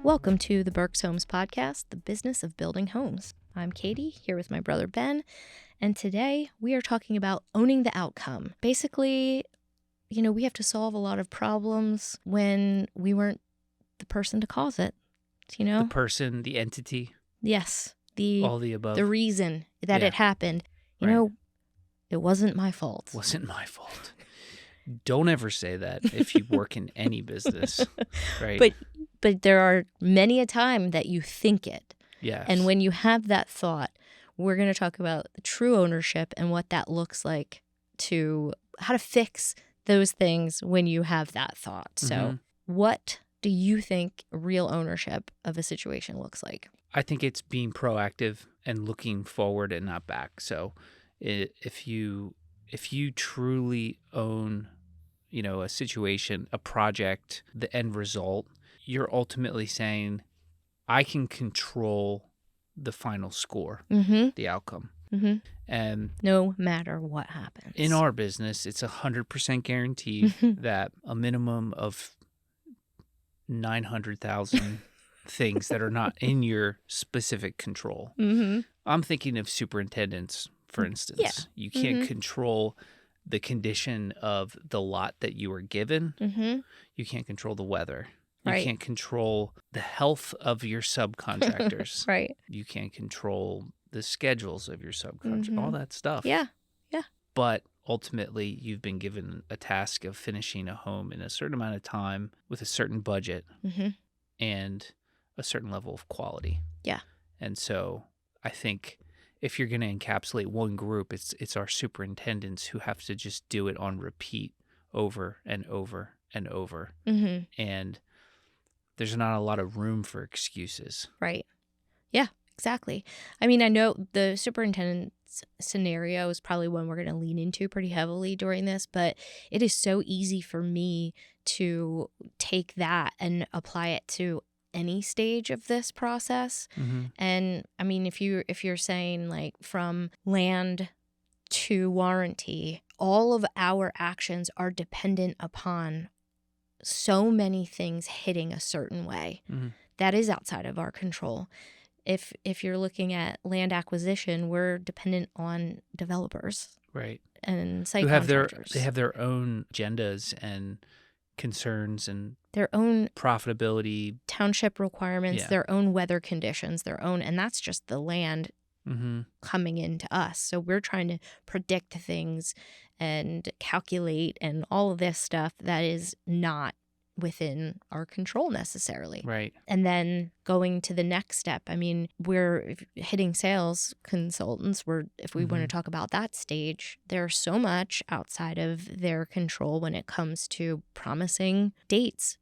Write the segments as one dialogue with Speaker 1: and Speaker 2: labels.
Speaker 1: Welcome to the Berks Homes podcast, the business of building homes. I'm Katie, here with my brother Ben, and today we are talking about owning the outcome. Basically, we have to solve a lot of problems when we weren't the person to cause it,
Speaker 2: The person, the entity,
Speaker 1: Yes,
Speaker 2: all the above.
Speaker 1: the reason that it happened. It wasn't my fault.
Speaker 2: Wasn't my fault. Don't ever say that if you work in any business, right?
Speaker 1: But there are many a time that you think it.
Speaker 2: Yes.
Speaker 1: And when you have that thought, we're going to talk about true ownership and what that looks like, to how to fix those things when you have that thought. So what do you think real ownership of a situation looks like?
Speaker 2: I think it's being proactive and looking forward and not back. So if you truly own, a situation, a project, the end result, you're ultimately saying, I can control the final score, the outcome. And
Speaker 1: no matter what happens.
Speaker 2: In our business, it's 100% guaranteed that a minimum of 900,000 things that are not in your specific control. I'm thinking of superintendents, for instance.
Speaker 1: Yeah.
Speaker 2: You can't control the condition of the lot that you were given. You can't control the weather. You can't control the health of your subcontractors.
Speaker 1: Right.
Speaker 2: You can't control the schedules of your subcontractors, all that stuff.
Speaker 1: Yeah.
Speaker 2: But ultimately, you've been given a task of finishing a home in a certain amount of time with a certain budget and a certain level of quality.
Speaker 1: Yeah.
Speaker 2: And so I think if you're going to encapsulate one group, it's our superintendents who have to just do it on repeat over and over and over. And there's not a lot of room for excuses.
Speaker 1: Right. Yeah, exactly. I mean, I know the superintendent's scenario is probably one we're going to lean into pretty heavily during this, but it is so easy for me to take that and apply it to any stage of this process. And I mean, if you're saying like from land to warranty, all of our actions are dependent upon so many things hitting a certain way that is outside of our control. If you're looking at land acquisition, we're dependent on developers,
Speaker 2: right,
Speaker 1: and site contractors.
Speaker 2: They have their own agendas and concerns and
Speaker 1: their own
Speaker 2: profitability,
Speaker 1: township requirements, their own weather conditions, and that's just the land coming into us. So we're trying to predict things and calculate and all of this stuff that is not within our control necessarily.
Speaker 2: Right.
Speaker 1: And then going to the next step, I mean, we're hitting sales consultants. If we want to talk about that stage, there's so much outside of their control when it comes to promising dates.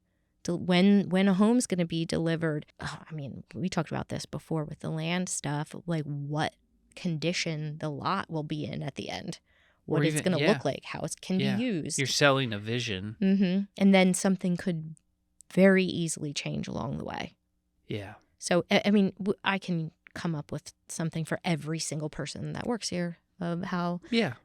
Speaker 1: When a home's going to be delivered. I mean, we talked about this before with the land stuff, like what condition the lot will be in at the end, what it's going to look like, how it can be used.
Speaker 2: You're selling a vision.
Speaker 1: And then something could very easily change along the way.
Speaker 2: Yeah.
Speaker 1: So, I mean, I can come up with something for every single person that works here of how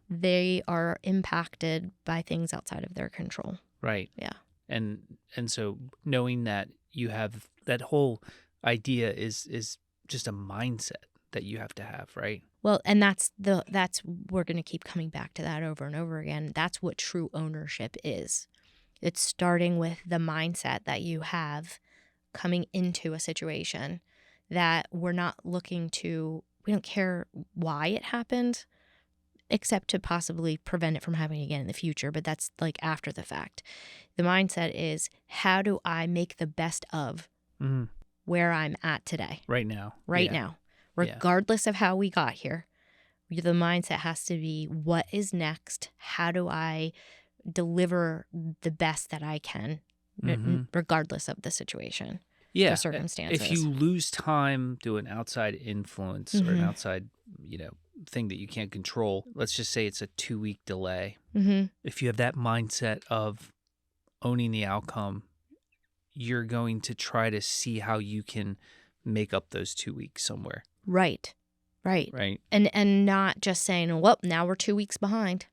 Speaker 1: they are impacted by things outside of their control.
Speaker 2: Right.
Speaker 1: Yeah.
Speaker 2: And so knowing that you have that whole idea is just a mindset that you have to have, right?
Speaker 1: Well, and we're going to keep coming back to that over and over again. That's what true ownership is. It's starting with the mindset that you have coming into a situation, that we don't care why it happened, except to possibly prevent it from happening again in the future. But that's like after the fact. The mindset is, how do I make the best of where I'm at today?
Speaker 2: Right now.
Speaker 1: Regardless of how we got here. The mindset has to be, what is next? How do I deliver the best that I can, regardless of the situation, the circumstances?
Speaker 2: If you lose time to an outside influence or an outside, thing that you can't control, let's just say it's a 2-week delay. If you have that mindset of owning the outcome, you're going to try to see how you can make up those 2 weeks somewhere.
Speaker 1: Right. And not just saying, well, now we're 2 weeks behind.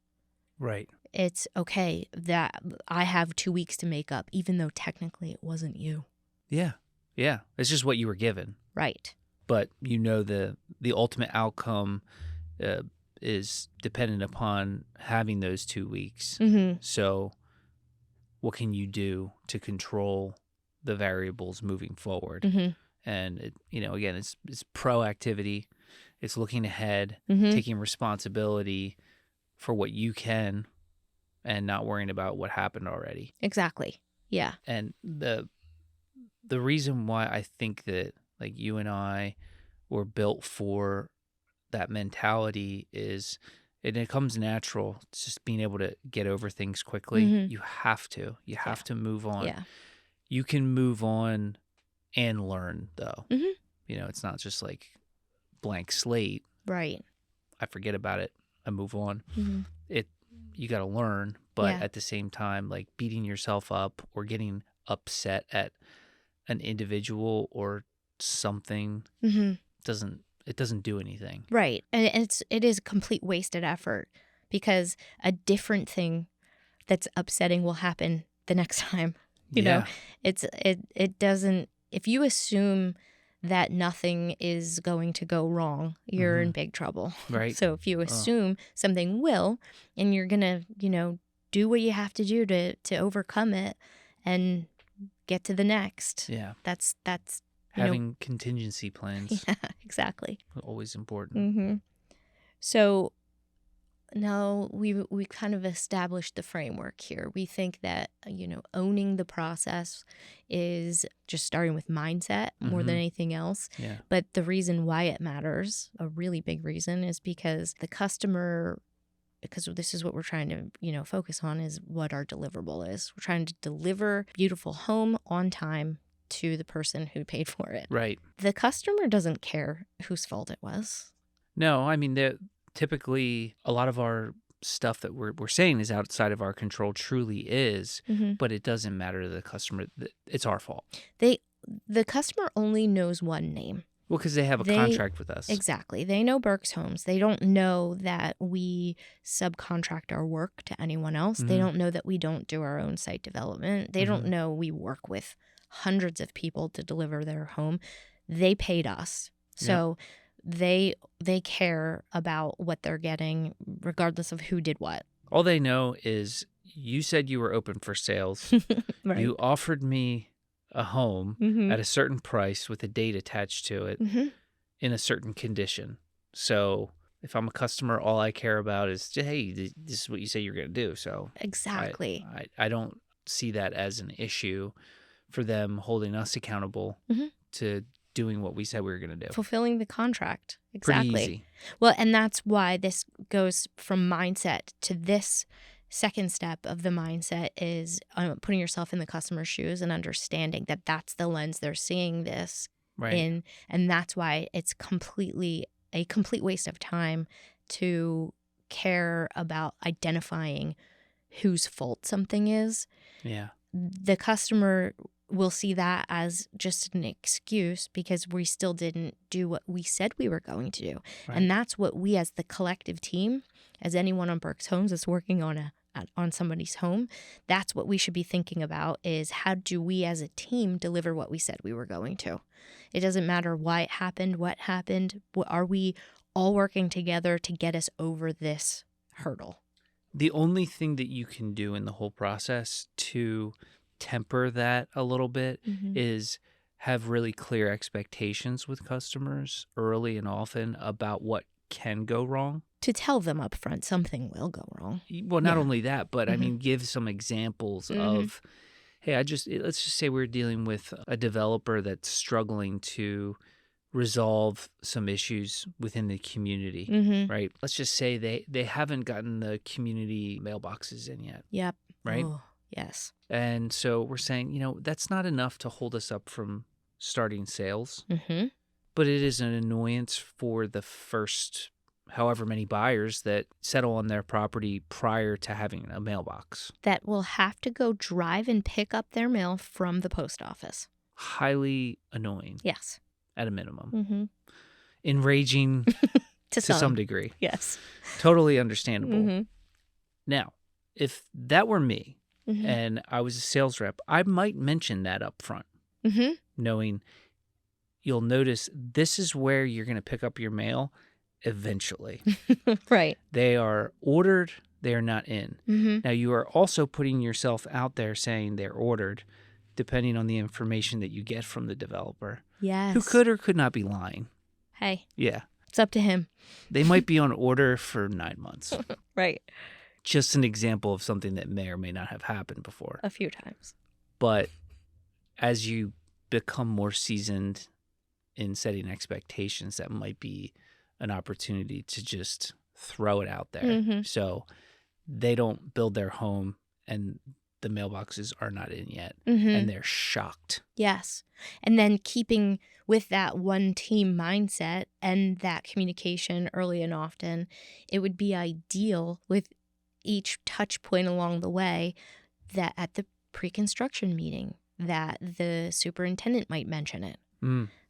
Speaker 2: Right.
Speaker 1: It's okay that I have 2 weeks to make up, even though technically it wasn't you.
Speaker 2: Yeah. Yeah. It's just what you were given.
Speaker 1: Right.
Speaker 2: But the ultimate outcome uh, is dependent upon having those 2 weeks.
Speaker 1: Mm-hmm.
Speaker 2: So what can you do to control the variables moving forward?
Speaker 1: Mm-hmm.
Speaker 2: And again, it's proactivity. It's looking ahead,
Speaker 1: Mm-hmm.
Speaker 2: taking responsibility for what you can, and not worrying about what happened already.
Speaker 1: Exactly. Yeah.
Speaker 2: And the reason why I think that like you and I were built for that mentality is, and it comes natural. It's just being able to get over things quickly.
Speaker 1: Mm-hmm.
Speaker 2: You have to. You have to move on.
Speaker 1: Yeah.
Speaker 2: You can move on and learn, though.
Speaker 1: Mm-hmm.
Speaker 2: It's not just like blank slate.
Speaker 1: Right.
Speaker 2: I forget about it. I move on.
Speaker 1: Mm-hmm.
Speaker 2: You got to learn, but
Speaker 1: Yeah.
Speaker 2: at the same time, like beating yourself up or getting upset at an individual or something
Speaker 1: Mm-hmm.
Speaker 2: doesn't do anything.
Speaker 1: Right. And it is a complete wasted effort, because a different thing that's upsetting will happen the next time. You know, it doesn't, if you assume that nothing is going to go wrong, you're in big trouble.
Speaker 2: Right.
Speaker 1: So if you assume something will, and you're going to, do what you have to do to overcome it and get to the next.
Speaker 2: Yeah.
Speaker 1: That's
Speaker 2: Having contingency plans.
Speaker 1: Yeah, exactly.
Speaker 2: Always important.
Speaker 1: Mm-hmm. So now we've kind of established the framework here. We think that, owning the process is just starting with mindset more than anything else.
Speaker 2: Yeah.
Speaker 1: But the reason why it matters, a really big reason, is because this is what we're trying to, focus on, is what our deliverable is. We're trying to deliver a beautiful home on time to the person who paid for it.
Speaker 2: Right.
Speaker 1: The customer doesn't care whose fault it was.
Speaker 2: No, I mean, typically a lot of our stuff that we're saying is outside of our control truly is, but it doesn't matter to the customer. It's our fault.
Speaker 1: The customer only knows one name.
Speaker 2: Well, because they have a contract with us.
Speaker 1: Exactly. They know Berks Homes. They don't know that we subcontract our work to anyone else. They don't know that we don't do our own site development. They don't know we work with hundreds of people to deliver their home. They paid us. So they care about what they're getting regardless of who did what.
Speaker 2: All they know is you said you were open for sales.
Speaker 1: Right.
Speaker 2: You offered me a home at a certain price with a date attached to it in a certain condition. So if I'm a customer, all I care about is, hey, this is what you say you're going to do. So
Speaker 1: exactly.
Speaker 2: I don't see that as an issue for them holding us accountable to doing what we said we were going to do.
Speaker 1: Fulfilling the contract. Exactly.
Speaker 2: Pretty easy.
Speaker 1: Well, and that's why this goes from mindset to this second step of the mindset is putting yourself in the customer's shoes and understanding that that's the lens they're seeing this in. And that's why it's a complete waste of time to care about identifying whose fault something is.
Speaker 2: Yeah.
Speaker 1: The customer will see that as just an excuse because we still didn't do what we said we were going to do. Right. And that's what we as the collective team, as anyone on Berks Homes that's working on somebody's home, that's what we should be thinking about is how do we as a team deliver what we said we were going to? It doesn't matter why it happened, what happened. Are we all working together to get us over this hurdle?
Speaker 2: The only thing that you can do in the whole process to temper that a little bit is have really clear expectations with customers early and often about what can go wrong.
Speaker 1: To tell them up front something will go wrong.
Speaker 2: Well, not only that, but I mean, give some examples of, hey, let's just say we're dealing with a developer that's struggling to resolve some issues within the community, right? Let's just say they haven't gotten the community mailboxes in yet.
Speaker 1: Yep.
Speaker 2: Right?
Speaker 1: Oh, yes.
Speaker 2: And so we're saying, that's not enough to hold us up from starting sales, but it is an annoyance for the first however many buyers that settle on their property prior to having a mailbox.
Speaker 1: That will have to go drive and pick up their mail from the post office.
Speaker 2: Highly annoying.
Speaker 1: Yes.
Speaker 2: At a minimum. Enraging to some degree.
Speaker 1: Yes.
Speaker 2: Totally understandable. Now, if that were me and I was a sales rep, I might mention that up front. knowing you'll notice this is where you're going to pick up your mail eventually.
Speaker 1: Right.
Speaker 2: They are ordered, they are not in.
Speaker 1: Mm-hmm.
Speaker 2: Now, you are also putting yourself out there saying they're ordered, depending on the information that you get from the developer,
Speaker 1: Yes.
Speaker 2: who could or could not be lying.
Speaker 1: Hey,
Speaker 2: Yeah.
Speaker 1: it's up to him.
Speaker 2: They might be on order for 9 months.
Speaker 1: Right.
Speaker 2: Just an example of something that may or may not have happened before.
Speaker 1: A few times.
Speaker 2: But as you become more seasoned in setting expectations, that might be an opportunity to just throw it out there.
Speaker 1: Mm-hmm.
Speaker 2: So they don't build their home and the mailboxes are not in yet.
Speaker 1: Mm-hmm.
Speaker 2: And they're shocked.
Speaker 1: Yes. And then keeping with that one team mindset and that communication early and often, it would be ideal with each touch point along the way that at the pre-construction meeting that the superintendent might mention it.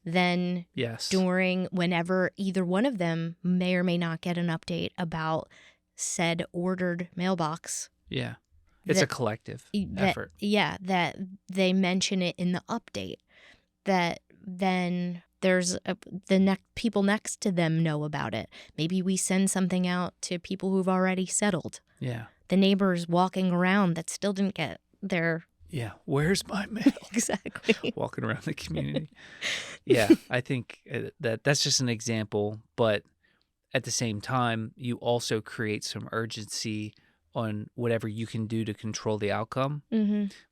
Speaker 1: Then
Speaker 2: Yes.
Speaker 1: during whenever either one of them may or may not get an update about said ordered mailbox.
Speaker 2: Yeah. It's a collective effort.
Speaker 1: Yeah, that they mention it in the update. That then there's people next to them know about it. Maybe we send something out to people who've already settled.
Speaker 2: Yeah.
Speaker 1: The neighbors walking around that still didn't get their...
Speaker 2: Yeah. Where's my mail?
Speaker 1: Exactly.
Speaker 2: Walking around the community. Yeah. I think that's just an example. But at the same time, you also create some urgency on whatever you can do to control the outcome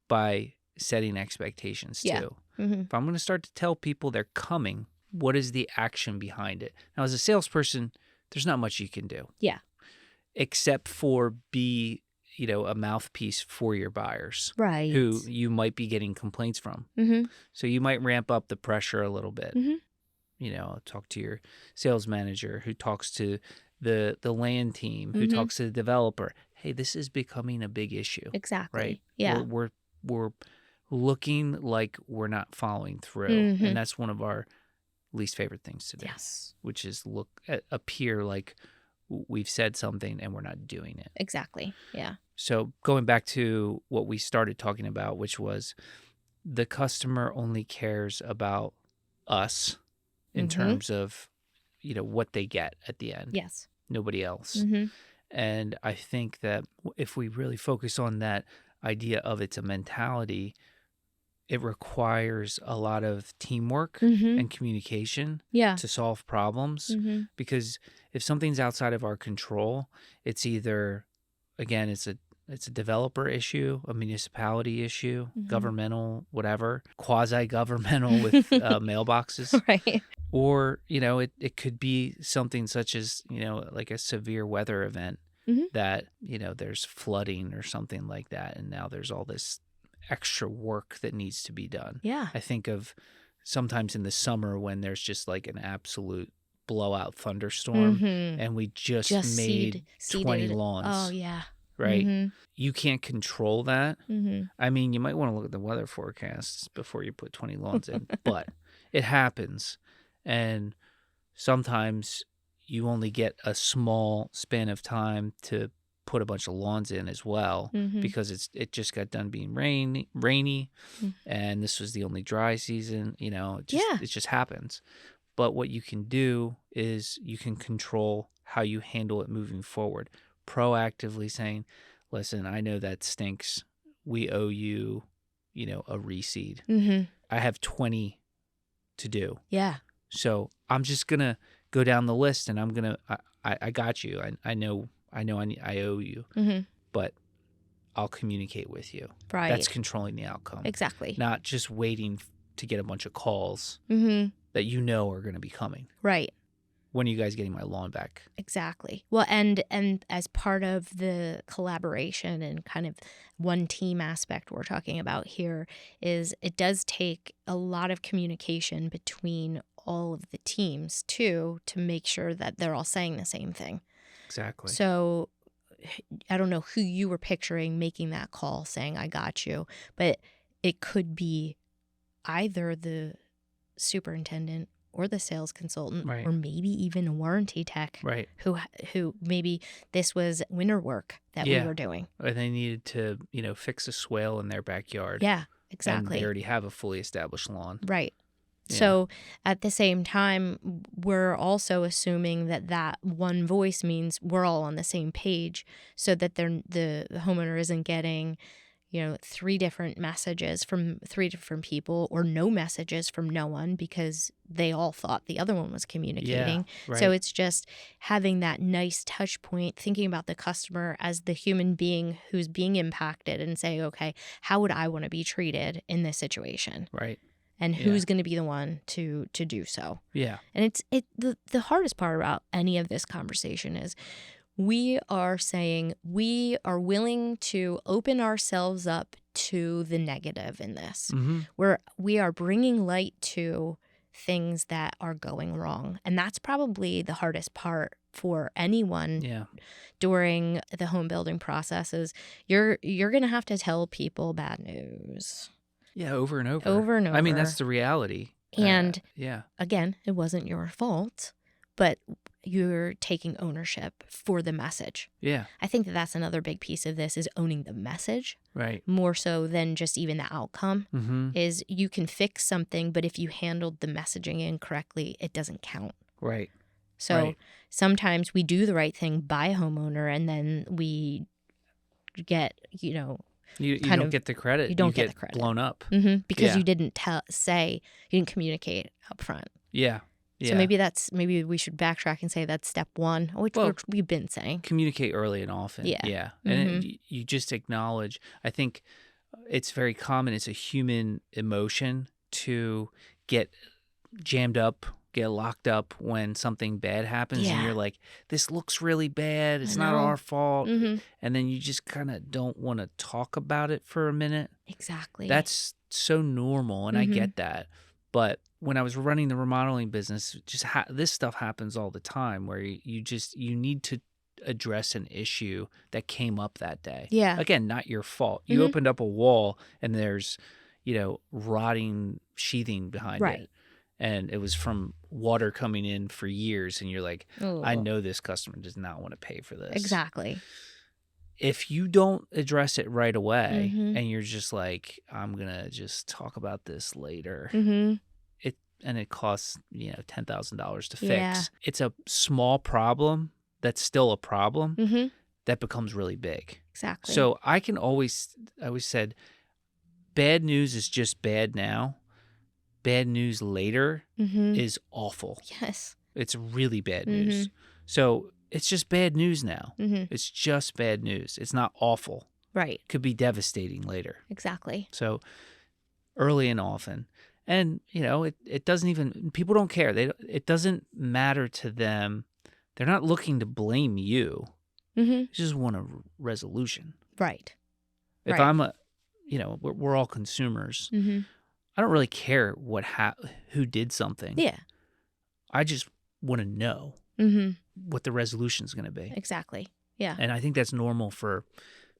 Speaker 2: by setting expectations too.
Speaker 1: Yeah. Mm-hmm.
Speaker 2: If I'm going to start to tell people they're coming, what is the action behind it? Now, as a salesperson, there's not much you can do.
Speaker 1: Yeah.
Speaker 2: Except for be, a mouthpiece for your buyers.
Speaker 1: Right.
Speaker 2: Who you might be getting complaints from.
Speaker 1: Mm-hmm.
Speaker 2: So you might ramp up the pressure a little bit.
Speaker 1: Mm-hmm.
Speaker 2: Talk to your sales manager who talks to the land team, who talks to the developer. Hey, this is becoming a big issue.
Speaker 1: Exactly.
Speaker 2: Right?
Speaker 1: Yeah.
Speaker 2: We're looking like we're not following through. And that's one of our least favorite things to do.
Speaker 1: Yes.
Speaker 2: Which is appear like we've said something and we're not doing it.
Speaker 1: Exactly. Yeah.
Speaker 2: So going back to what we started talking about, which was the customer only cares about us in terms of, what they get at the end.
Speaker 1: Yes.
Speaker 2: Nobody else.
Speaker 1: Mm-hmm.
Speaker 2: And I think that if we really focus on that idea of it's a mentality, it requires a lot of teamwork and communication to solve problems. Because if something's outside of our control, it's either, again, it's a developer issue, a municipality issue, governmental, whatever, quasi-governmental with mailboxes.
Speaker 1: Right.
Speaker 2: Or, it could be something such as, like a severe weather event that, there's flooding or something like that. And now there's all this extra work that needs to be done.
Speaker 1: Yeah.
Speaker 2: I think of sometimes in the summer when there's just like an absolute blowout thunderstorm and we just made 20 lawns.
Speaker 1: Oh, yeah.
Speaker 2: Right? You can't control that. I mean, you might want to look at the weather forecasts before you put 20 lawns in, but it happens. And sometimes you only get a small span of time to put a bunch of lawns in as well because it just got done being rainy and this was the only dry season. It just happens. But what you can do is you can control how you handle it moving forward. Proactively saying, listen, I know that stinks. We owe you, a reseed. I have 20 to do.
Speaker 1: Yeah.
Speaker 2: So I'm just going to go down the list and I'm going to, I got you. I know I owe you, but I'll communicate with you.
Speaker 1: Right.
Speaker 2: That's controlling the outcome.
Speaker 1: Exactly.
Speaker 2: Not just waiting to get a bunch of calls that are going to be coming.
Speaker 1: Right.
Speaker 2: When are you guys getting my lawn back?
Speaker 1: Exactly. Well, and as part of the collaboration and kind of one team aspect we're talking about here is it does take a lot of communication between all of the teams too to make sure that they're all saying the same thing.
Speaker 2: Exactly.
Speaker 1: So I don't know who you were picturing making that call saying, I got you, but it could be either the superintendent or the sales consultant,
Speaker 2: right,
Speaker 1: or maybe even a warranty tech,
Speaker 2: right,
Speaker 1: who maybe this was winter work that we were doing.
Speaker 2: Or they needed to, fix a swale in their backyard.
Speaker 1: Yeah,
Speaker 2: and they
Speaker 1: exactly.
Speaker 2: already have a fully established lawn.
Speaker 1: Right.
Speaker 2: Yeah.
Speaker 1: So at the same time, we're also assuming that that one voice means we're all on the same page, so that the homeowner isn't getting, 3 different messages from 3 different people, or no messages from no one because they all thought the other one was
Speaker 2: Yeah,
Speaker 1: communicating. So
Speaker 2: right.
Speaker 1: it's just having that nice touch point, thinking about the customer as the human being who's being impacted, and saying, okay, how would I want to be treated in this situation?
Speaker 2: Right.
Speaker 1: And
Speaker 2: Yeah.
Speaker 1: who's going to be the one to do so?
Speaker 2: Yeah.
Speaker 1: And the hardest part about any of this conversation is we are saying we are willing to open ourselves up to the negative in this. We are bringing light to things that are going wrong, and that's probably the hardest part for anyone
Speaker 2: Yeah.
Speaker 1: during the home building process. Is you're going to have to tell people bad news.
Speaker 2: Yeah, over and over.
Speaker 1: Over and
Speaker 2: I mean,
Speaker 1: over.
Speaker 2: that's the reality.
Speaker 1: And
Speaker 2: yeah.
Speaker 1: again, it wasn't your fault, but you're taking ownership for the message.
Speaker 2: Yeah.
Speaker 1: I think that that's another big piece of this, is owning the message
Speaker 2: Right.
Speaker 1: more so than just even the outcome.
Speaker 2: Mm-hmm.
Speaker 1: Is you can fix something, but if you handled the messaging incorrectly, it doesn't count.
Speaker 2: Right.
Speaker 1: So
Speaker 2: Right.
Speaker 1: sometimes we do the right thing by a homeowner, and then we get,
Speaker 2: You
Speaker 1: kind
Speaker 2: don't
Speaker 1: of-
Speaker 2: get the credit.
Speaker 1: you don't get
Speaker 2: get
Speaker 1: the credit.
Speaker 2: blown up.
Speaker 1: because
Speaker 2: Yeah.
Speaker 1: you didn't you didn't communicate up front.
Speaker 2: Yeah. Yeah.
Speaker 1: So maybe we should backtrack and say that's step 1, which we've been saying.
Speaker 2: Communicate early and often.
Speaker 1: Yeah.
Speaker 2: Yeah. And you just acknowledge. I think it's very common. It's a human emotion to get jammed up, get locked up when something bad happens, and
Speaker 1: Yeah.
Speaker 2: you're like, this looks really bad. It's
Speaker 1: I
Speaker 2: not
Speaker 1: know.
Speaker 2: our fault.
Speaker 1: Mm-hmm.
Speaker 2: And then you just kind of don't want to talk about it for a minute.
Speaker 1: Exactly.
Speaker 2: That's so normal, and I
Speaker 1: Mhm.
Speaker 2: get that. But when I was running the remodeling business, just this stuff happens all the time, where you need to address an issue that came up that day.
Speaker 1: Yeah.
Speaker 2: Again, not your fault. You
Speaker 1: Mhm.
Speaker 2: opened up a wall and there's, rotting sheathing behind
Speaker 1: Right.
Speaker 2: it. And it was from water coming in for years, and you're like, I
Speaker 1: Ooh.
Speaker 2: know this customer does not want to pay for this.
Speaker 1: Exactly.
Speaker 2: If you don't address it right away,
Speaker 1: Mhm.
Speaker 2: and you're just like, I'm going to just talk about this later,
Speaker 1: Mm-hmm.
Speaker 2: and it costs, $10,000 to fix.
Speaker 1: Yeah.
Speaker 2: It's a small problem that's still a problem
Speaker 1: Mm-hmm.
Speaker 2: that becomes really big.
Speaker 1: Exactly.
Speaker 2: So I always said, bad news is just bad now. Bad news later
Speaker 1: Mm-hmm.
Speaker 2: is awful.
Speaker 1: Yes.
Speaker 2: It's really bad news. So it's just bad news now.
Speaker 1: Mm-hmm.
Speaker 2: It's just bad news. It's not awful.
Speaker 1: Right.
Speaker 2: Could be devastating later.
Speaker 1: Exactly.
Speaker 2: So early and often. And, it doesn't even, people don't care. It doesn't matter to them. They're not looking to blame you.
Speaker 1: Mm-hmm.
Speaker 2: They just want a resolution.
Speaker 1: Right.
Speaker 2: If
Speaker 1: Right.
Speaker 2: I'm we're all consumers.
Speaker 1: Mm-hmm.
Speaker 2: I don't really care who did something.
Speaker 1: Yeah.
Speaker 2: I just want to know
Speaker 1: Mm-hmm.
Speaker 2: what the resolution is going to be.
Speaker 1: Exactly. Yeah.
Speaker 2: And I think that's normal for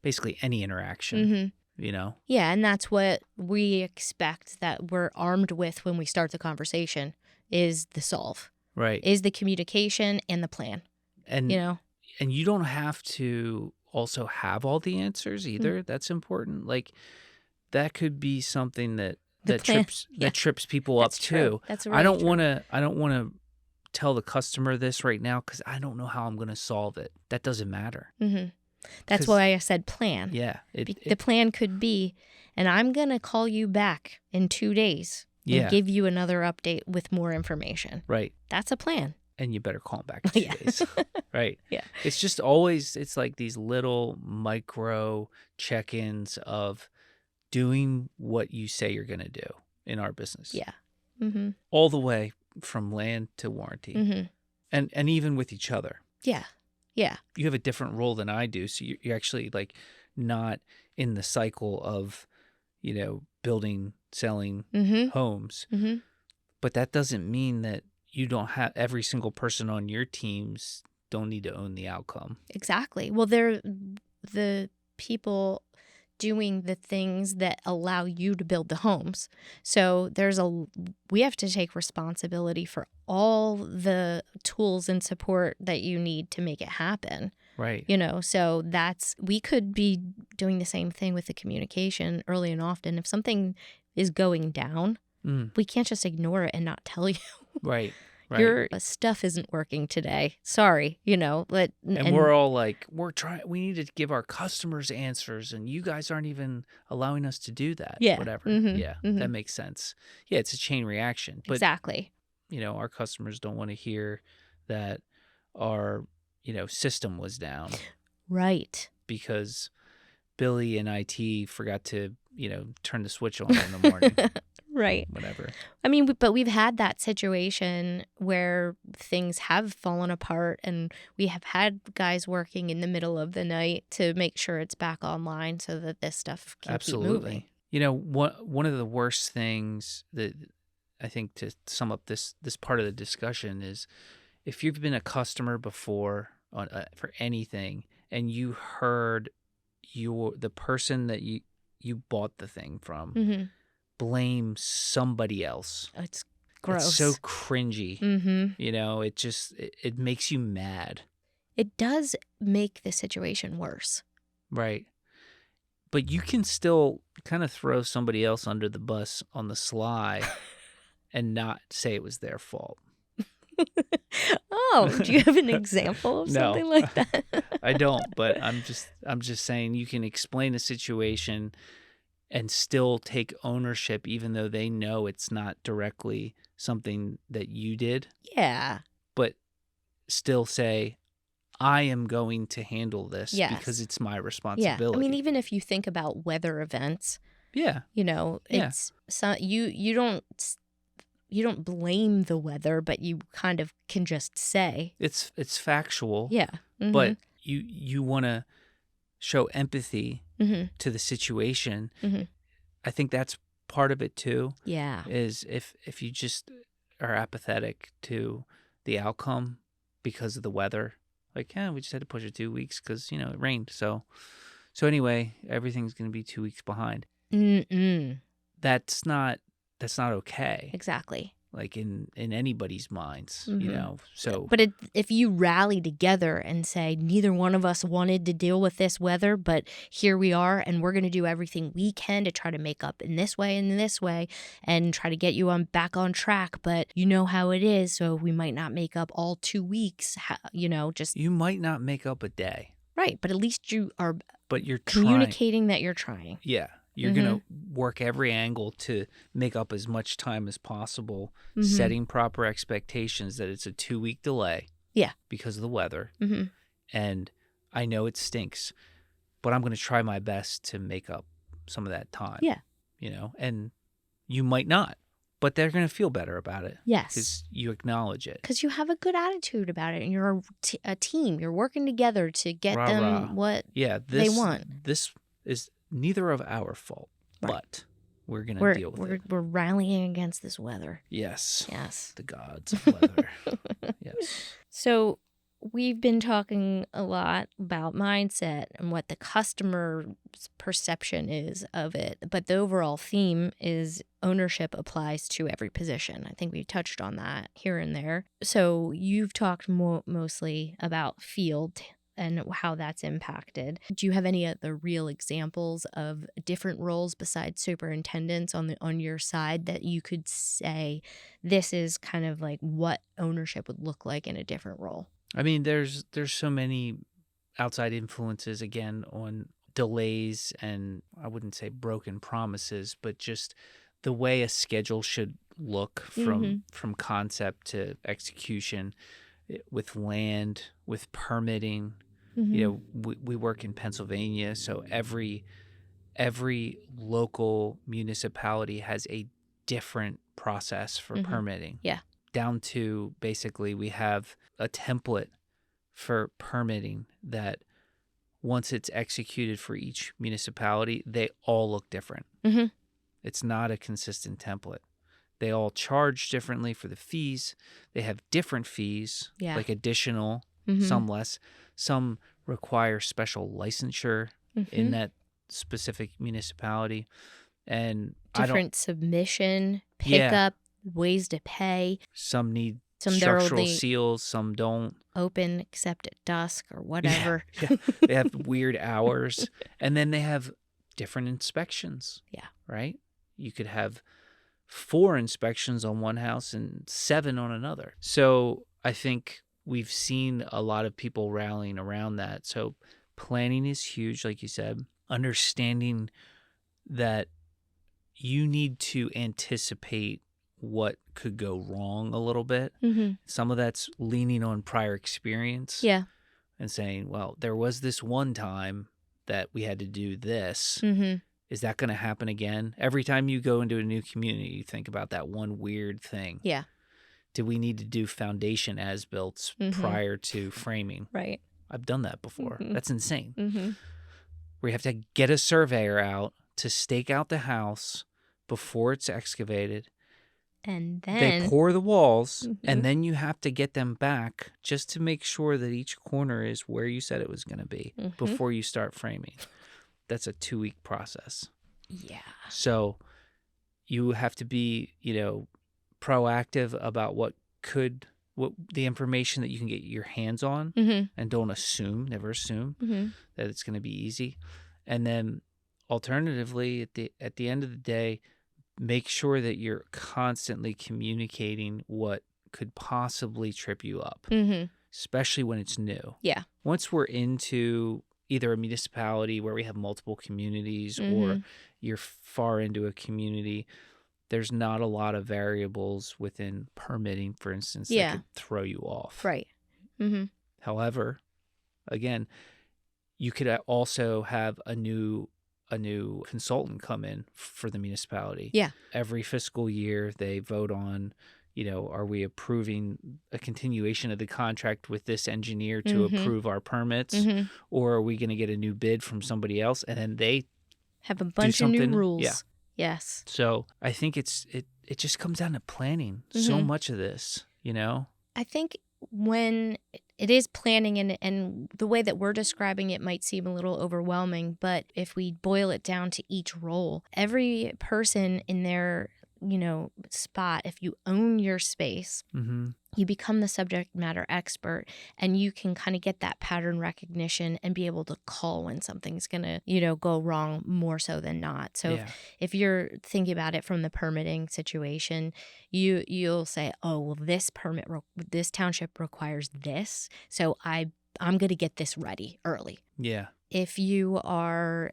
Speaker 2: basically any interaction,
Speaker 1: Mm-hmm.
Speaker 2: Yeah,
Speaker 1: and that's what we expect that we're armed with when we start the conversation, is the solve,
Speaker 2: Right.
Speaker 1: is the communication and the plan,
Speaker 2: And you don't have to also have all the answers either. That's important. Like, that could be something that
Speaker 1: plan,
Speaker 2: trips people up
Speaker 1: That's true.
Speaker 2: too.
Speaker 1: That's really
Speaker 2: I don't
Speaker 1: true.
Speaker 2: want to tell the customer this right now because I don't know how I'm going to solve it. That doesn't matter.
Speaker 1: Mm-hmm. That's
Speaker 2: 'Cause-
Speaker 1: why I said plan.
Speaker 2: Yeah.
Speaker 1: The plan could be, and I'm going to call you back in 2 days and
Speaker 2: Yeah.
Speaker 1: give you another update with more information.
Speaker 2: Right.
Speaker 1: That's a plan.
Speaker 2: And you better call them back in 2
Speaker 1: Yeah.
Speaker 2: days. Right.
Speaker 1: Yeah.
Speaker 2: It's just always, it's like these little micro check-ins of doing what you say you're going to do in our business.
Speaker 1: Yeah. Mm-hmm.
Speaker 2: All the way from land to warranty.
Speaker 1: Mm-hmm.
Speaker 2: And even with each other.
Speaker 1: Yeah. Yeah.
Speaker 2: You have a different role than I do. So you're actually like not in the cycle of, building, selling
Speaker 1: Mm-hmm.
Speaker 2: homes.
Speaker 1: Mm-hmm.
Speaker 2: But that doesn't mean that you don't have every single person on your teams don't need to own the outcome.
Speaker 1: Exactly. Well, they're the people doing the things that allow you to build the homes. So we have to take responsibility for all the tools and support that you need to make it happen.
Speaker 2: Right.
Speaker 1: So we could be doing the same thing with the communication early and often. If something is going down,
Speaker 2: Mm.
Speaker 1: we can't just ignore it and not tell you.
Speaker 2: Right. Right.
Speaker 1: Your stuff isn't working today. Sorry, but
Speaker 2: And we're all like, we need to give our customers answers, and you guys aren't even allowing us to do that.
Speaker 1: yeah,
Speaker 2: Whatever.
Speaker 1: mhm,
Speaker 2: Yeah,
Speaker 1: mhm.
Speaker 2: that makes sense. Yeah, it's a chain reaction. But,
Speaker 1: Exactly.
Speaker 2: our customers don't want to hear that our, system was down
Speaker 1: Right.
Speaker 2: because Billy in IT forgot to, turn the switch on in the morning.
Speaker 1: Right.
Speaker 2: Whatever.
Speaker 1: I mean, but we've had that situation where things have fallen apart, and we have had guys working in the middle of the night to make sure it's back online so that this stuff can keep moving.
Speaker 2: Absolutely. One of the worst things that I think, to sum up this part of the discussion, is if you've been a customer before for anything, and you heard the person that you bought the thing from
Speaker 1: Mm-hmm.
Speaker 2: blame somebody else.
Speaker 1: It's gross.
Speaker 2: It's so cringy.
Speaker 1: Mm-hmm.
Speaker 2: It makes you mad.
Speaker 1: It does make the situation worse.
Speaker 2: Right. But you can still kind of throw somebody else under the bus on the sly and not say it was their fault.
Speaker 1: Oh, do you have an example of something
Speaker 2: No,
Speaker 1: like that?
Speaker 2: I don't, but I'm just saying you can explain a situation and still take ownership, even though they know it's not directly something that you did.
Speaker 1: Yeah.
Speaker 2: But still say, I am going to handle this because it's my responsibility.
Speaker 1: Yeah. I mean, even if you think about weather events,
Speaker 2: yeah,
Speaker 1: it's you don't blame the weather, but you kind of can just say
Speaker 2: it's factual.
Speaker 1: Yeah. Mm-hmm.
Speaker 2: But you want to show empathy
Speaker 1: Mm-hmm.
Speaker 2: to the situation.
Speaker 1: Mm-hmm.
Speaker 2: I think that's part of it too.
Speaker 1: Yeah.
Speaker 2: Is if you just are apathetic to the outcome because of the weather, like, we just had to push it 2 weeks because it rained. So anyway, everything's going to be 2 weeks behind.
Speaker 1: Mm-mm.
Speaker 2: That's not okay.
Speaker 1: Exactly.
Speaker 2: Like in anybody's minds,
Speaker 1: Mm-hmm.
Speaker 2: So,
Speaker 1: but if you rally together and say, neither one of us wanted to deal with this weather, but here we are, and we're going to do everything we can to try to make up in this way and in this way and try to get you back on track. But you know how it is. So we might not make up all 2 weeks,
Speaker 2: you might not make up a day.
Speaker 1: Right. But at least you are
Speaker 2: you're
Speaker 1: communicating that you're trying.
Speaker 2: Yeah. You're
Speaker 1: Mm-hmm.
Speaker 2: going to work every angle to make up as much time as possible,
Speaker 1: Mm-hmm.
Speaker 2: setting proper expectations that it's a 2-week delay.
Speaker 1: Yeah.
Speaker 2: Because of the weather.
Speaker 1: Mm-hmm.
Speaker 2: And I know it stinks, but I'm going to try my best to make up some of that time.
Speaker 1: Yeah.
Speaker 2: And you might not, but they're going to feel better about it.
Speaker 1: Yes.
Speaker 2: Because you acknowledge it.
Speaker 1: Because you have a good attitude about it, and you're a team. You're working together to get
Speaker 2: Rah,
Speaker 1: them
Speaker 2: rah.
Speaker 1: what
Speaker 2: they
Speaker 1: want.
Speaker 2: This is neither of our fault,
Speaker 1: Right.
Speaker 2: but we're going to deal with it.
Speaker 1: We're rallying against this weather.
Speaker 2: Yes.
Speaker 1: Yes.
Speaker 2: The gods of weather. Yes.
Speaker 1: So we've been talking a lot about mindset and what the customer's perception is of it, but the overall theme is ownership applies to every position. I think we touched on that here and there. So you've talked mostly about field and how that's impacted. Do you have any other real examples of different roles besides superintendents on your side that you could say this is kind of like what ownership would look like in a different role?
Speaker 2: I mean, there's so many outside influences, again, on delays, and I wouldn't say broken promises, but just the way a schedule should look from concept to execution, with land, with permitting.
Speaker 1: Mm-hmm.
Speaker 2: We work in Pennsylvania, so every local municipality has a different process for permitting.
Speaker 1: Yeah.
Speaker 2: Down to basically we have a template for permitting that once it's executed for each municipality, they all look different.
Speaker 1: Mm-hmm.
Speaker 2: It's not a consistent template. They all charge differently for the fees. They have different fees, like additional, some less. Some require special licensure in that specific municipality. And
Speaker 1: different submission, pickup, ways to pay.
Speaker 2: Some need
Speaker 1: Some they're
Speaker 2: structural
Speaker 1: only
Speaker 2: seals, some don't.
Speaker 1: open except at dusk or
Speaker 2: Yeah,
Speaker 1: whatever.
Speaker 2: yeah. They have weird hours. And then they have different inspections,
Speaker 1: Yeah.
Speaker 2: right? You could have 4 inspections on one house and 7 on another. So I think we've seen a lot of people rallying around that. So planning is huge, like you said. Understanding that you need to anticipate what could go wrong a little bit.
Speaker 1: Mm-hmm.
Speaker 2: Some of that's leaning on prior experience.
Speaker 1: Yeah.
Speaker 2: And saying, well, there was this one time that we had to do this.
Speaker 1: Mm-hmm.
Speaker 2: Is that going to happen again? Every time you go into a new community, you think about that one weird thing.
Speaker 1: Yeah.
Speaker 2: Do we need to do foundation as-built prior to framing?
Speaker 1: Right.
Speaker 2: I've done that before.
Speaker 1: Mm-hmm.
Speaker 2: That's insane.
Speaker 1: Mm-hmm.
Speaker 2: We have to get a surveyor out to stake out the house before it's excavated.
Speaker 1: And
Speaker 2: They
Speaker 1: then
Speaker 2: pour the walls,
Speaker 1: Mhm.
Speaker 2: and then you have to get them back just to make sure that each corner is where you said it was going to be before you start framing. That's a 2-week process.
Speaker 1: Yeah.
Speaker 2: So you have to be, proactive about what the information that you can get your hands on, and don't never assume that it's going to be easy. And then alternatively, at the end of the day, make sure that you're constantly communicating what could possibly trip you up, especially when it's new.
Speaker 1: Yeah.
Speaker 2: Once we're into either a municipality where we have multiple communities or you're far into a community, there's not a lot of variables within permitting, for instance, that could throw you off.
Speaker 1: Right. Mm-hmm.
Speaker 2: However, again, you could also have a new consultant come in for the municipality.
Speaker 1: Yeah.
Speaker 2: Every fiscal year they vote on, are we approving a continuation of the contract with this engineer to approve our permits, or are we going to get a new bid from somebody else? And then they
Speaker 1: have a bunch of new rules.
Speaker 2: Yeah.
Speaker 1: Yes.
Speaker 2: So I think it just comes down to planning. So much of this,
Speaker 1: I think when it is planning and the way that we're describing it might seem a little overwhelming, but if we boil it down to each role, every person in their, spot, if you own your space, you become the subject matter expert and you can kind of get that pattern recognition and be able to call when something's going to, go wrong more so than not. So if you're thinking about it from the permitting situation, you'll say, oh, well, this township requires this. So I'm going to get this ready early.
Speaker 2: Yeah.
Speaker 1: If you are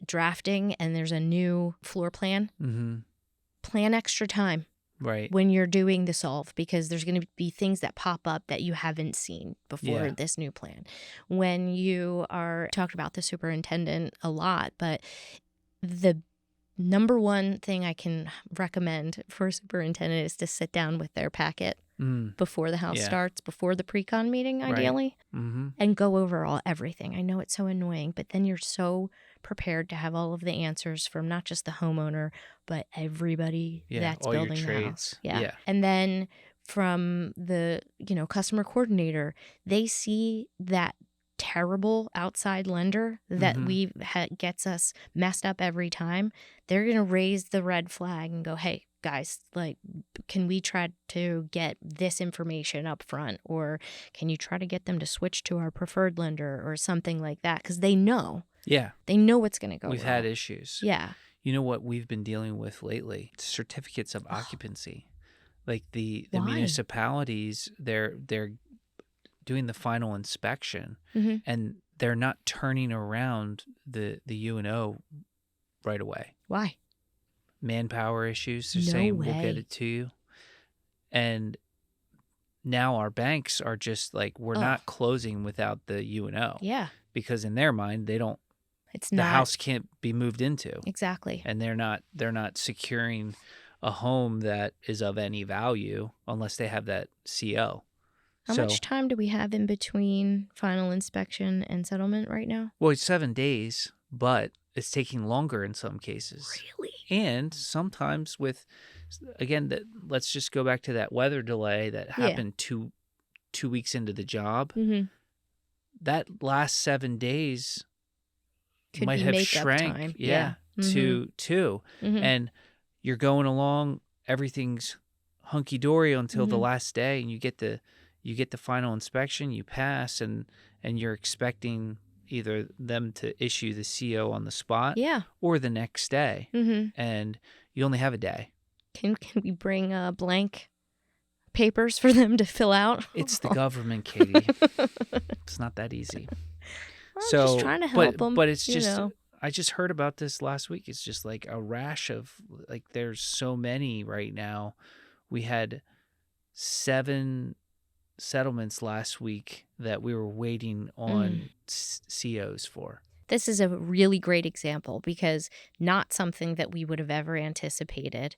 Speaker 1: drafting and there's a new floor plan, plan extra time.
Speaker 2: Right.
Speaker 1: When you're doing the solve, because there's going to be things that pop up that you haven't seen before this new plan. When you are talking about the superintendent a lot, but the number one thing I can recommend for a superintendent is to sit down with their packet before the house starts, before the pre-con meeting, ideally, and go over everything. I know it's so annoying, but then you're so prepared to have all of the answers from not just the homeowner, but everybody that's
Speaker 2: all
Speaker 1: building
Speaker 2: your
Speaker 1: the
Speaker 2: trades.
Speaker 1: house. Yeah. And then from the, customer coordinator, they see that terrible outside lender that gets us messed up every time. They're going to raise the red flag and go, hey, guys, can we try to get this information up front? Or can you try to get them to switch to our preferred lender or something like that? Because they know.
Speaker 2: Yeah.
Speaker 1: They know what's going to go
Speaker 2: We've
Speaker 1: wrong.
Speaker 2: had issues.
Speaker 1: Yeah.
Speaker 2: You know what we've been dealing with lately? Certificates of occupancy. Like the municipalities, they're doing the final inspection and they're not turning around the UNO right away.
Speaker 1: Why?
Speaker 2: Manpower issues. They're saying we'll get it to you. And now our banks are just like, we're not closing without the UNO.
Speaker 1: Yeah.
Speaker 2: Because in their mind, the house can't be moved into.
Speaker 1: Exactly.
Speaker 2: And they're not securing a home that is of any value unless they have that CO.
Speaker 1: How much time do we have in between final inspection and settlement right now?
Speaker 2: Well, it's 7 days, but it's taking longer in some cases.
Speaker 1: Really?
Speaker 2: And sometimes let's just go back to that weather delay that happened 2 weeks into the job. That last 7 days might have shrank
Speaker 1: time.
Speaker 2: to 2. And you're going along, everything's hunky dory until the
Speaker 1: Mhm.
Speaker 2: last day, and you get the final inspection, you pass, and you're expecting either them to issue the CO on the spot
Speaker 1: Yeah.
Speaker 2: or the next day,
Speaker 1: Mhm.
Speaker 2: and you only have a day.
Speaker 1: Can we bring blank papers for them to fill out?
Speaker 2: It's the government, Katie. It's not that easy.
Speaker 1: I'm just
Speaker 2: So,
Speaker 1: trying to help them.
Speaker 2: but it's
Speaker 1: You
Speaker 2: just,
Speaker 1: know.
Speaker 2: I just heard about this last week. It's just like a rash of, like, there's so many right now. We had 7 settlements last week that we were waiting on COs for.
Speaker 1: This is a really great example because not something that we would have ever anticipated.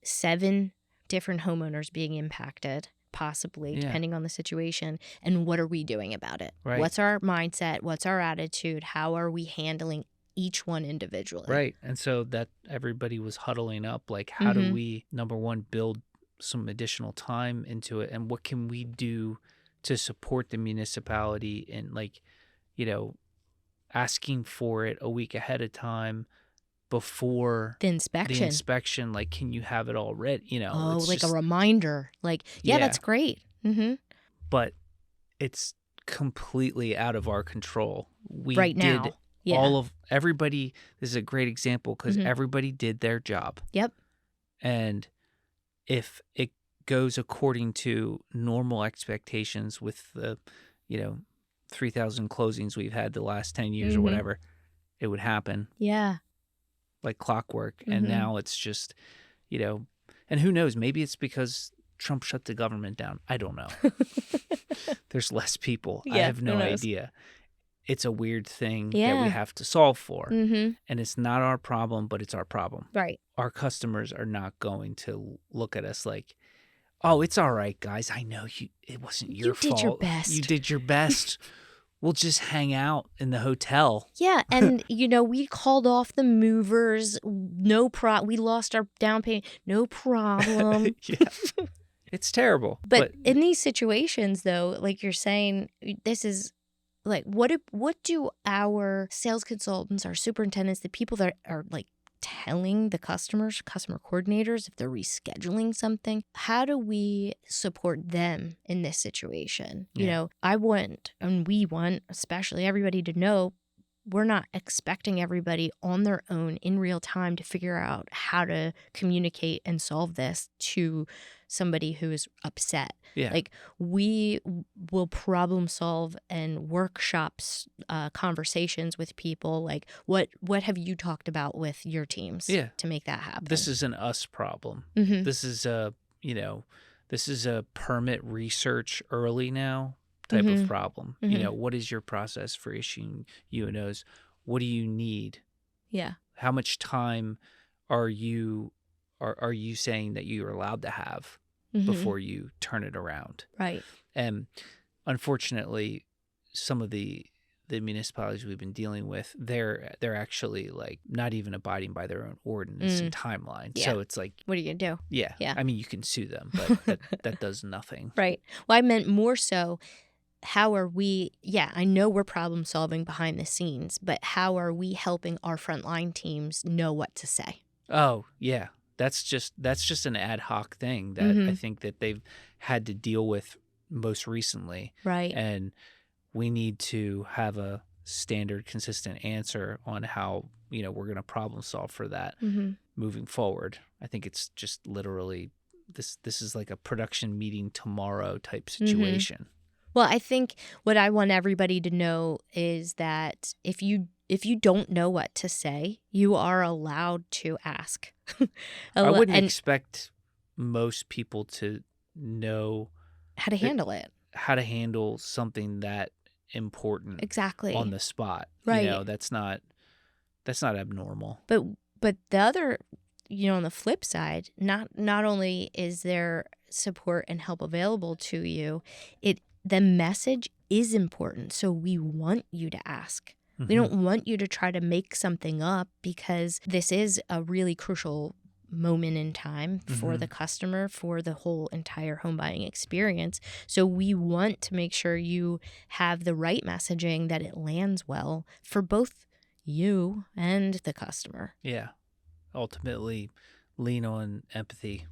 Speaker 1: 7 different homeowners being impacted, possibly,
Speaker 2: Yeah.
Speaker 1: depending on the situation. And what are we doing about it?
Speaker 2: Right.
Speaker 1: What's our mindset? What's our attitude? How are we handling each one individually?
Speaker 2: Right. And so that everybody was huddling up, like, how do
Speaker 1: Mhm.
Speaker 2: we, number one, build some additional time into it? And what can we do to support the municipality in, like, asking for it a week ahead of time before
Speaker 1: The
Speaker 2: the
Speaker 1: inspection.
Speaker 2: inspection? Like, can you have it all ready?
Speaker 1: Oh,
Speaker 2: It's
Speaker 1: like a
Speaker 2: just,
Speaker 1: reminder. Like, yeah,
Speaker 2: yeah,
Speaker 1: that's great. Mm-hmm.
Speaker 2: but it's completely out of our control. We
Speaker 1: Right
Speaker 2: did
Speaker 1: now. Yeah.
Speaker 2: everybody. This is a great example because
Speaker 1: Mhm.
Speaker 2: everybody did their job.
Speaker 1: Yep.
Speaker 2: And if it goes according to normal expectations with the, 3,000 closings we've had the last 10 years or
Speaker 1: Mhm.
Speaker 2: whatever, it would happen
Speaker 1: Yeah.
Speaker 2: like clockwork. And
Speaker 1: Mhm.
Speaker 2: now it's just, and who knows, maybe it's because Trump shut the government down. I don't know. There's less people. I
Speaker 1: Yeah,
Speaker 2: have
Speaker 1: who
Speaker 2: no
Speaker 1: knows?
Speaker 2: idea. It's a weird thing that we
Speaker 1: Yeah.
Speaker 2: have to solve for.
Speaker 1: Mhm.
Speaker 2: And it's not our problem, but it's our problem.
Speaker 1: Right.
Speaker 2: Our customers are not going to look at us like, oh, it's all right, guys. I know it wasn't your
Speaker 1: You
Speaker 2: fault.
Speaker 1: did your best.
Speaker 2: You did your best. We'll just hang out in the hotel.
Speaker 1: Yeah, and we called off the movers. No we lost our down payment. No problem.
Speaker 2: Yeah. It's terrible.
Speaker 1: But in these situations, though, like you're saying, this is like what do our sales consultants, our superintendents, the people that are like telling the customer coordinators if they're rescheduling something, how do we support them in this situation?
Speaker 2: Yeah.
Speaker 1: I want, and we want, especially everybody to know, we're not expecting everybody on their own in real time to figure out how to communicate and solve this to somebody who is upset.
Speaker 2: Yeah.
Speaker 1: Like, we will problem solve and workshops conversations with people. Like, what have you talked about with your teams to make that happen?
Speaker 2: This is an us problem.
Speaker 1: Mhm.
Speaker 2: This is a permit research early now type
Speaker 1: Mhm.
Speaker 2: of problem.
Speaker 1: Mhm.
Speaker 2: What is your process for issuing UNOs? What do you need?
Speaker 1: Yeah.
Speaker 2: How much time are you saying that you're allowed to have
Speaker 1: Mhm.
Speaker 2: before you turn it around?
Speaker 1: Right.
Speaker 2: And unfortunately, some of the municipalities we've been dealing with, they're actually like not even abiding by their own ordinance and timeline.
Speaker 1: Yeah.
Speaker 2: So it's like,
Speaker 1: What are you gonna do?
Speaker 2: yeah.
Speaker 1: Yeah.
Speaker 2: I mean, you can sue them, but that does nothing.
Speaker 1: Right. Well, I meant more so, how are we, I know we're problem solving behind the scenes, but how are we helping our frontline teams know what to say?
Speaker 2: Oh, yeah. That's just an ad hoc thing that I think that they've had to deal with most recently.
Speaker 1: Right.
Speaker 2: And we need to have a standard, consistent answer on how, we're going to problem solve for that moving forward. I think it's just literally this is like a production meeting tomorrow type situation.
Speaker 1: Well, I think what I want everybody to know is that if you don't know what to say, you are allowed to ask.
Speaker 2: I wouldn't expect most people to know
Speaker 1: how to handle it.
Speaker 2: How to handle something that important
Speaker 1: exactly
Speaker 2: on the spot.
Speaker 1: Right.
Speaker 2: That's not abnormal.
Speaker 1: But the other, on the flip side, not only is there support and help available to you, the message is important. So we want you to ask. We don't want you to try to make something up, because this is a really crucial moment in time for the customer, for the whole entire home buying experience. So we want to make sure you have the right messaging, that it lands well for both you and the customer.
Speaker 2: Yeah. Ultimately, lean on empathy.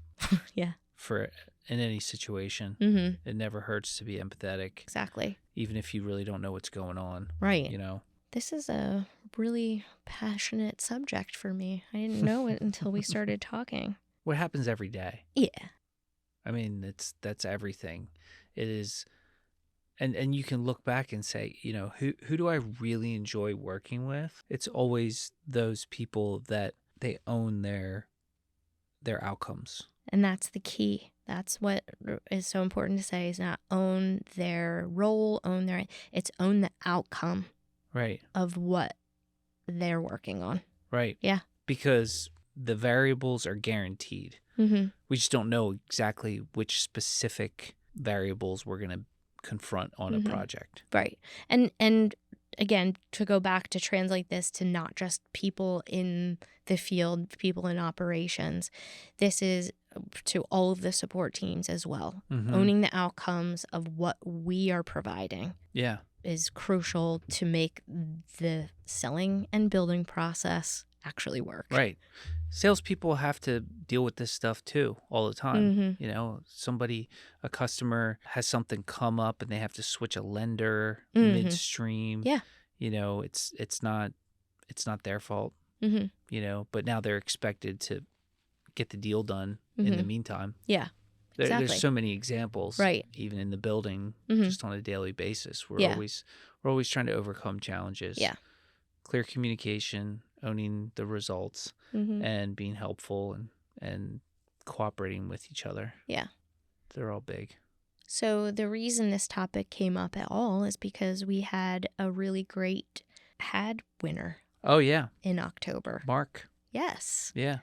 Speaker 1: Yeah.
Speaker 2: for in any situation.
Speaker 1: Mm-hmm.
Speaker 2: It never hurts to be empathetic,
Speaker 1: Exactly.
Speaker 2: even if you really don't know what's going on.
Speaker 1: Right.
Speaker 2: You know.
Speaker 1: This is a really passionate subject for me. I didn't know it until we started talking.
Speaker 2: What happens every day?
Speaker 1: Yeah.
Speaker 2: I mean, that's everything. It is, and you can look back and say, you know, who do I really enjoy working with? It's always those people that they own their outcomes.
Speaker 1: And that's the key. That's what is so important to say, is not own their role, it's own the outcome
Speaker 2: Right.
Speaker 1: of what they're working on.
Speaker 2: Right.
Speaker 1: Yeah.
Speaker 2: Because the variables are guaranteed.
Speaker 1: Mm-hmm.
Speaker 2: We just don't know exactly which specific variables we're going to confront on a project.
Speaker 1: Right. And again, to go back to translate this to not just people in the field, people in operations, this is to all of the support teams as well.
Speaker 2: Mm-hmm.
Speaker 1: Owning the outcomes of what we are providing.
Speaker 2: Yeah.
Speaker 1: Is crucial to make the selling and building process actually work.
Speaker 2: Right. Salespeople have to deal with this stuff too all the time.
Speaker 1: Mm-hmm.
Speaker 2: You know, a customer has something come up and they have to switch a lender midstream.
Speaker 1: Yeah.
Speaker 2: You know, it's not their fault.
Speaker 1: Mm-hmm.
Speaker 2: You know, but now they're expected to get the deal done in the meantime.
Speaker 1: Yeah. Exactly.
Speaker 2: There's so many examples,
Speaker 1: right?
Speaker 2: Even in the building, just on a daily basis. We're always trying to overcome challenges.
Speaker 1: Yeah.
Speaker 2: Clear communication, owning the results, and being helpful and cooperating with each other.
Speaker 1: Yeah.
Speaker 2: They're all big.
Speaker 1: So the reason this topic came up at all is because we had a really great HAD winner.
Speaker 2: Oh, yeah.
Speaker 1: In October.
Speaker 2: Mark.
Speaker 1: Yes.
Speaker 2: Yeah.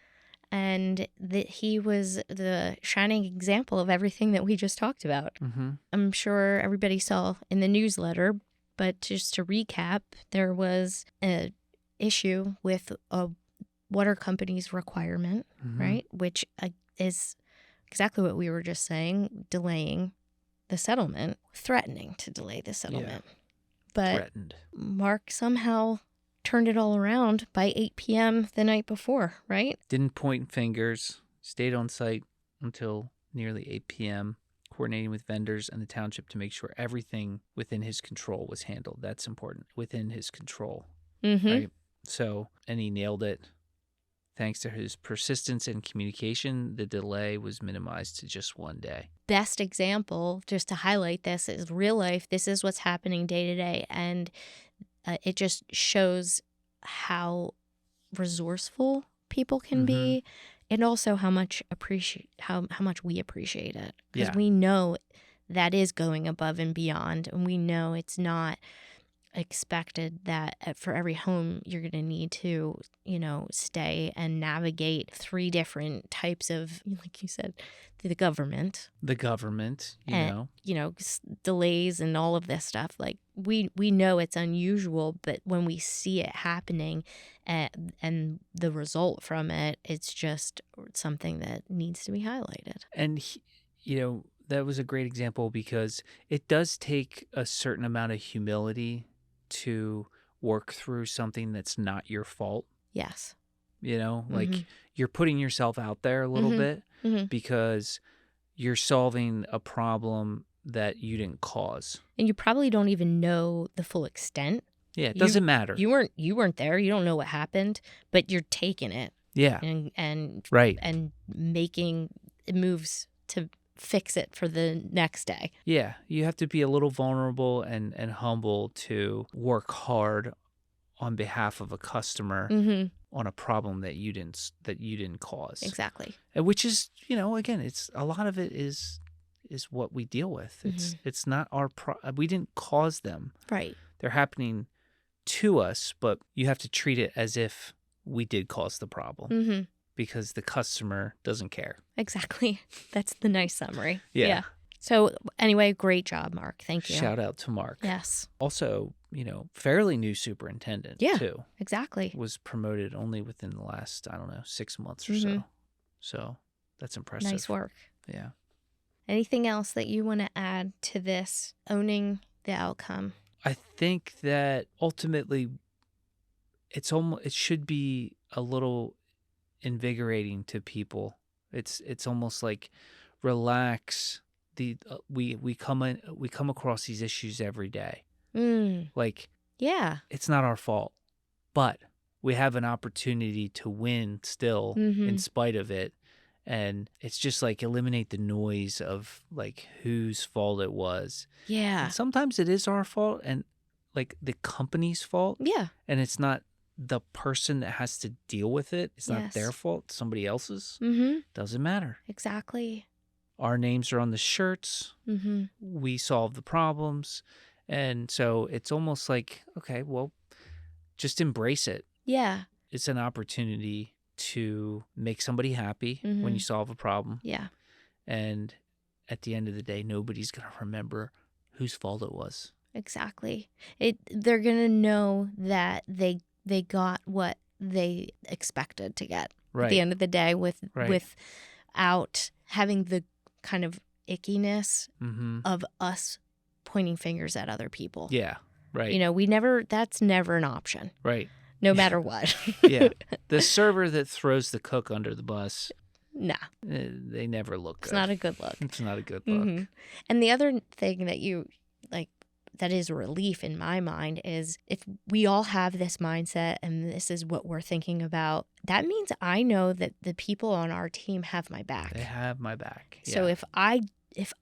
Speaker 1: And he was the shining example of everything that we just talked about.
Speaker 2: Mm-hmm.
Speaker 1: I'm sure everybody saw in the newsletter, but just to recap, there was an issue with a water company's requirement, right? Which is exactly what we were just saying, delaying the settlement, threatening to delay the settlement.
Speaker 2: Yeah.
Speaker 1: But
Speaker 2: threatened.
Speaker 1: Mark somehow turned it all around by 8 p.m. the night before, right?
Speaker 2: Didn't point fingers, stayed on site until nearly 8 p.m., coordinating with vendors and the township to make sure everything within his control was handled. That's important, within his control, right? So, and he nailed it. Thanks to his persistence and communication, the delay was minimized to just one day.
Speaker 1: Best example, just to highlight this, is real life. This is what's happening day to day. And it just shows how resourceful people can be, and also how much we appreciate it, because we know that is going above and beyond, and we know it's not expected that for every home you're going to need to, stay and navigate 3 different types of, like you said, the government, delays and all of this stuff. Like we know it's unusual, but when we see it happening and the result from it, it's just something that needs to be highlighted.
Speaker 2: And, that was a great example, because it does take a certain amount of humility to work through something that's not your fault.
Speaker 1: Yes.
Speaker 2: Like you're putting yourself out there a little bit because you're solving a problem that you didn't cause.
Speaker 1: And you probably don't even know the full extent.
Speaker 2: Yeah, it doesn't matter.
Speaker 1: You weren't there. You don't know what happened, but you're taking it.
Speaker 2: Yeah.
Speaker 1: And
Speaker 2: right.
Speaker 1: And making moves to fix it for the next day.
Speaker 2: Yeah, you have to be a little vulnerable and humble to work hard on behalf of a customer on a problem that you didn't cause.
Speaker 1: Exactly.
Speaker 2: And which is, again, it's a lot of it is what we deal with. It's not our we didn't cause them.
Speaker 1: Right.
Speaker 2: They're happening to us, but you have to treat it as if we did cause the problem. Because the customer doesn't care.
Speaker 1: Exactly. That's the nice summary.
Speaker 2: Yeah.
Speaker 1: So anyway, great job, Mark. Thank you.
Speaker 2: Shout out to Mark.
Speaker 1: Yes.
Speaker 2: Also, fairly new superintendent too.
Speaker 1: Exactly.
Speaker 2: Was promoted only within the last, 6 months or so. So that's impressive.
Speaker 1: Nice work.
Speaker 2: Yeah.
Speaker 1: Anything else that you want to add to this, owning the outcome?
Speaker 2: I think that ultimately it should be a little invigorating to people. It's almost like relax. We come across these issues every day.
Speaker 1: Mm.
Speaker 2: Like,
Speaker 1: Yeah.
Speaker 2: it's not our fault, but we have an opportunity to win still in spite of it. And it's just like eliminate the noise of like whose fault it was.
Speaker 1: Yeah.
Speaker 2: And sometimes it is our fault and like the company's fault.
Speaker 1: Yeah.
Speaker 2: And it's not the person that has to deal with it. It's not
Speaker 1: Yes.
Speaker 2: their fault. It's somebody else's.
Speaker 1: Mm-hmm.
Speaker 2: Doesn't matter.
Speaker 1: Exactly.
Speaker 2: Our names are on the shirts.
Speaker 1: Mm-hmm.
Speaker 2: We solve the problems. And so it's almost like, okay, well, just embrace it.
Speaker 1: Yeah.
Speaker 2: It's an opportunity to make somebody happy when you solve a problem.
Speaker 1: Yeah.
Speaker 2: And at the end of the day, nobody's going to remember whose fault it was.
Speaker 1: Exactly. They're going to know that they got what they expected to get at the end of the day without having the kind of ickiness of us pointing fingers at other people.
Speaker 2: Yeah. Right.
Speaker 1: You know, that's never an option.
Speaker 2: Right.
Speaker 1: No matter what.
Speaker 2: Yeah. The server that throws the cook under the bus.
Speaker 1: Nah.
Speaker 2: They never look good.
Speaker 1: It's not a good look.
Speaker 2: It's not a good look.
Speaker 1: And the other thing that you like that is a relief in my mind is if we all have this mindset and this is what we're thinking about, that means I know that the people on our team have my back.
Speaker 2: They have my back. Yeah.
Speaker 1: So if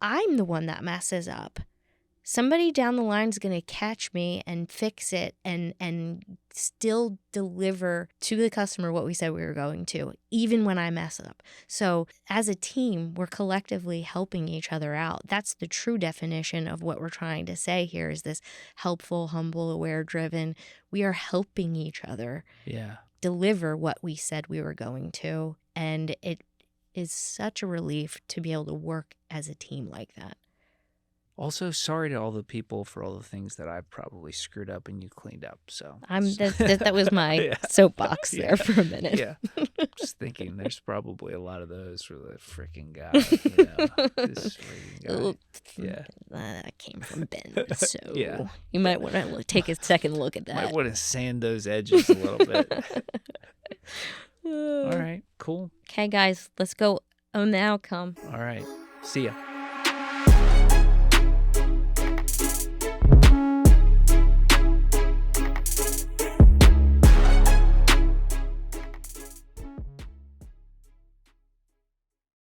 Speaker 1: I'm the one that messes up, somebody down the line is going to catch me and fix it and still deliver to the customer what we said we were going to, even when I mess up. So as a team, we're collectively helping each other out. That's the true definition of what we're trying to say here is this helpful, humble, aware, driven. We are helping each other deliver what we said we were going to. And it is such a relief to be able to work as a team like that.
Speaker 2: Also, sorry to all the people for all the things that I probably screwed up and you cleaned up. So
Speaker 1: that was my soapbox there for a minute.
Speaker 2: Yeah, just thinking there's probably a lot of those for the freaking guy. You know, this freaking guy. Yeah,
Speaker 1: that came from Ben. So you might want to take a second look at that.
Speaker 2: Might want to sand those edges a little bit. All right, cool.
Speaker 1: Okay, guys, let's go own the outcome.
Speaker 2: All right, see ya.